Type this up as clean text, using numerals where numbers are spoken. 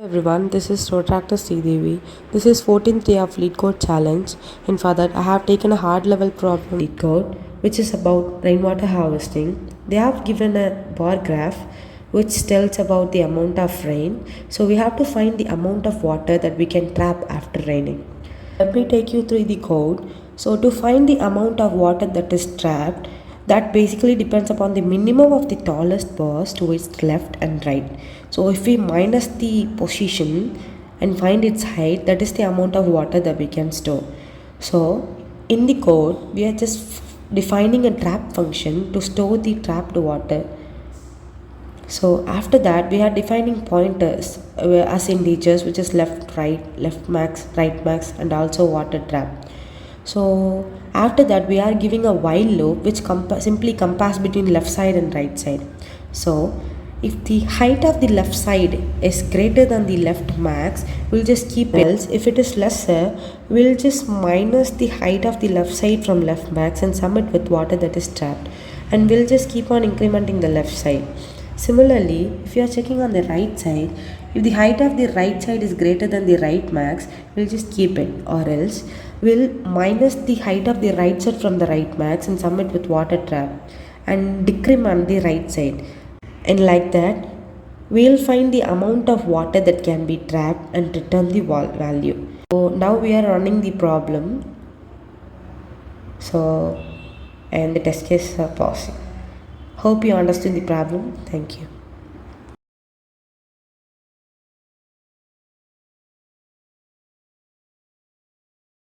Everyone, this is Rotaract Devi. This is 14th day of LeetCode challenge, and for that I have taken a hard level problem LeetCode which is about rainwater harvesting. They have given a bar graph which tells about the amount of rain. So we have to find the amount of water that we can trap after raining. Let me take you through the code. So to find the amount of water that is trapped, that basically depends upon the minimum of the tallest bars to its left and right. So if we minus the position and find its height, that is the amount of water that we can store. So in the code, we are just defining a trap function to store the trapped water. So after that, we are defining pointers as integers, which is left, right, left max, right max, and also water trap. So after that, we are giving a while loop which simply compares between left side and right side. So if the height of the left side is greater than the left max, we'll just keep it. Else if it is lesser, we'll just minus the height of the left side from left max and sum it with water that is trapped, and we'll just keep on incrementing the left side. Similarly, if you are checking on the right side, if the height of the right side is greater than the right max, we'll just keep it, or else we'll minus the height of the right side from the right max and sum it with water trap and decrement the right side. And like that, we'll find the amount of water that can be trapped and return the value. So now we are running the problem. So, and the test cases are pausing. Hope you understood the problem. Thank you.